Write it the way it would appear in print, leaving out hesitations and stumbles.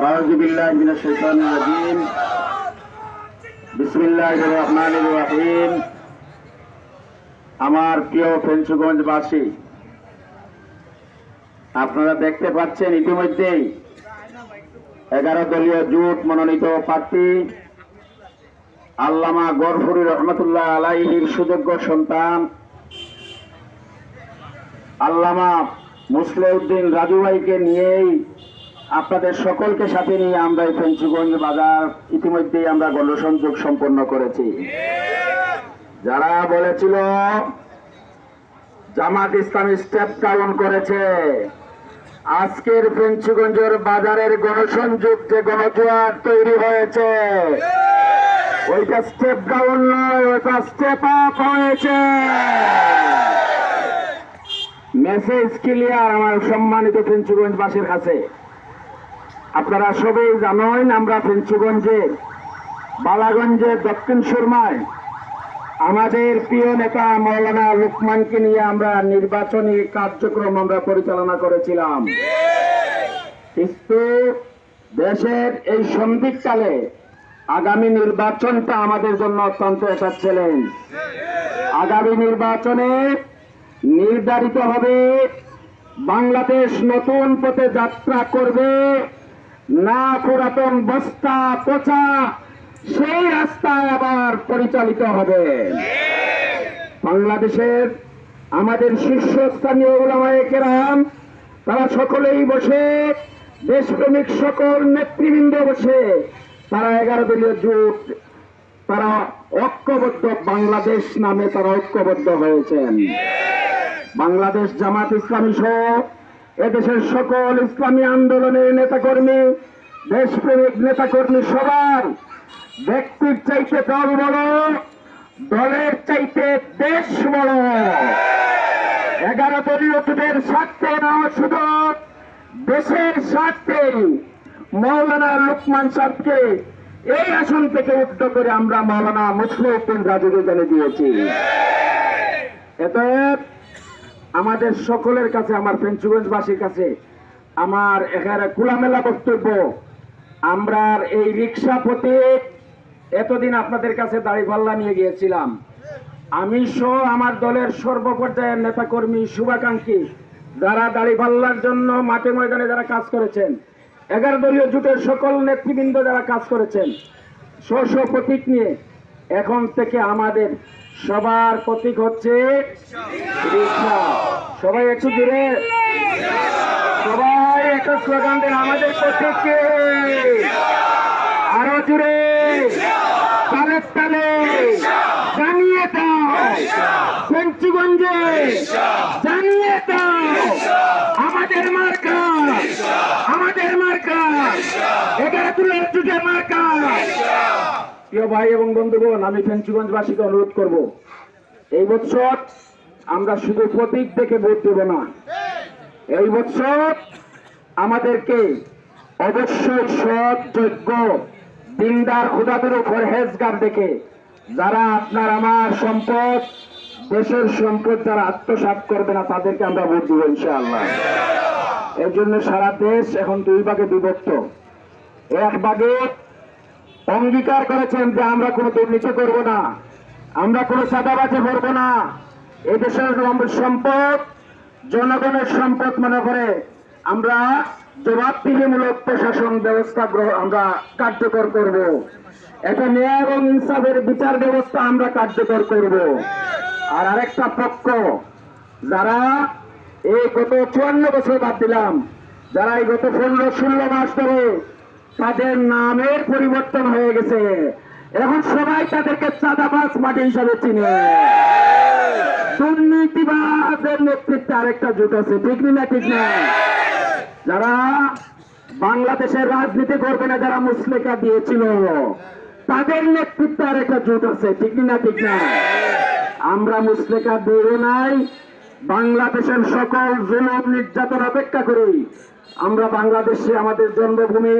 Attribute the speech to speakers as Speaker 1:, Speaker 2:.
Speaker 1: আউযু বিল্লাহি মিনাশ শাইতানির রাজীম। বিসমিল্লাহির রহমানির রহিম। আমার প্রিয় ফেঞ্চুগঞ্জবাসী, আপনারা দেখতে পাচ্ছেন ইতিমধ্যেই 11 দলীয় জোট মনোনীত প্রার্থী আল্লামা গফুরী রহমাতুল্লাহ আলাইহির সুযোগ্য সন্তান আল্লামা মুসলিউদ্দিন রাজু ভাইকে নিয়েই আপনাদের সকলকে সাথে নিয়ে আমরা এই ফেঞ্চুগঞ্জ বাজার ইতিমধ্যেই আমরা গণসংযোগ সম্পন্ন করেছি। যারা বলেছিল জামাত ইসলামী স্টেপ ডাউন করেছে, আজকের ফেঞ্চুগঞ্জের বাজারের গণসংযোগ যে গণজোয়ার তৈরি হয়েছে, ওইটা স্টেপ ডাউন নয়, ওইটা স্টেপ আপ হয়েছে। মেসেজ ক্লিয়ার আমার সম্মানিত ফেঞ্চুগঞ্জবাসীর কাছে। আপনারা সবাই জানেন, আমরা ফেঞ্চুগঞ্জের বালাগঞ্জের দক্ষিণ সুরমায় আমাদের প্রিয় নেতা মাওলানা লুকমানকে নিয়ে আমরা নির্বাচনী কার্যক্রম আমরা পরিচালনা করেছিলাম। কিন্তু দেশের এই সন্ধিকালে আগামী নির্বাচনটা আমাদের জন্য অত্যন্ত একটা চ্যালেঞ্জ। আগামী নির্বাচনে নির্ধারিত হবে বাংলাদেশ নতুন পথে যাত্রা করবে না পুরাতন বস্তা পচা সেই রাস্তায় আবার পরিচালিত হবে। বাংলাদেশের আমাদের শীর্ষস্থানীয় উলামায়ে কেরাম তারা সকলেই বসে, দেশপ্রেমিক সকল নেতৃবৃন্দ বসে, তারা 11 দলীয় জোট, তারা ঐক্যবদ্ধ বাংলাদেশ নামে তারা ঐক্যবদ্ধ হয়েছেন। বাংলাদেশ জামাত ইসলামী সহ এদেশের সকল ইসলামী আন্দোলনের নেতাকর্মী, দেশপ্রেমিক নেতাকর্মী সবার ব্যক্তির চাইতে দল বড়, দলের চাইতে দেশ বড়। 11 দলীয় জোটের স্বার্থে না, শুধু দেশের স্বার্থে মাওলানা লুকমান সাহেবকে এই আসন থেকে উদ্ধ করে আমরা মাওলানা মুসলিউদ্দিন রাজুকে জেনে দিয়েছি। এতে আমাদের সকলের কাছে, আমার ফেঞ্চুগঞ্জবাসীর কাছে আমার এখানে খোলামেলা বক্তব্য, আমরা এই রিক্সা পথে এতদিন আপনাদের কাছে দাড়িপাল্লা নিয়ে গিয়েছিলাম। আমি সহ আমার দলের সর্বপর্যায়ের নেতাকর্মী, শুভাকাঙ্ক্ষী যারা দাড়িপাল্লার জন্য মাঠে ময়দানে যারা কাজ করেছেন, 11 দলীয় জোটের সকল নেতৃবৃন্দ যারা কাজ করেছেন, স্ব প্রতীক নিয়ে এখন থেকে আমাদের সবার প্রতীক হচ্ছে রিক্সা। সবাই একটু জুড়ে, সবাই একটা স্লোগান দেন, আমাদের প্রতীক কে? আরো জুড়ে, তালে তালে জানিয়ে দাও, ফেঞ্চুগঞ্জে জানিয়ে দাও, আমাদের মার্কা, আমাদের মার্কা 11 দলীয় জোটের মার্কা। প্রিয় ভাই এবং বন্ধুগণ, আমি ফেঞ্চুগঞ্জবাসীকে অনুরোধ করব, এই বছর আমরা শুধু প্রতীক দেখে ভোট দেব না। এই বছর আমাদেরকে অবশ্যই সৎ, যোগ্য, দিনদার, খোদাদের উপর হেজগার দেখে, যারা আপনার আমার সম্পদ, দেশের সম্পদ যারা আত্মসাৎ করবে না, তাদেরকে আমরা ভোট দেব ইনশাআল্লাহ। এর জন্য সারা দেশ এখন 2 ভাগে বিভক্ত। এক ভাগে অঙ্গীকার করেছেন যে আমরা কোনো দুর্নীতি করব না, আমরা কোনো চাঁদাবাজি করব না, এদেশের সম্পদ জনগণের সম্পদ মনে করে আমরা জবাবদিহিমূলক প্রশাসন ব্যবস্থা আমরা কার্যকর করব। একটা ন্যায় এবং ইনসাফের বিচার ব্যবস্থা আমরা কার্যকর করব। আর আরেকটা পক্ষ, যারা এই গত 54 বছর বাদ দিলাম, যারা এই গত 15-16 মাস ধরে তাদের নামের পরিবর্তন হয়ে গেছে, এখন সবাই তাদেরকে চাঁদাবাজ মাটি হিসাবে চিনে। দুর্নীতিবাজের নেতৃত্বে আরেকটা জোট আছে, ঠিক না? ঠিক না? যারা বাংলাদেশের রাজনীতি করবে না, যারা মুসলেকা দিয়েছিল, তাদের নেতৃত্বে আরেকটা জোট আছে, ঠিক না? ঠিক না? আমরা মুসলেকা দেব নাই, বাংলাদেশের সকল জুলুম নির্যাতন অপেক্ষা করি। আমরা বাংলাদেশে, আমাদের জন্মভূমি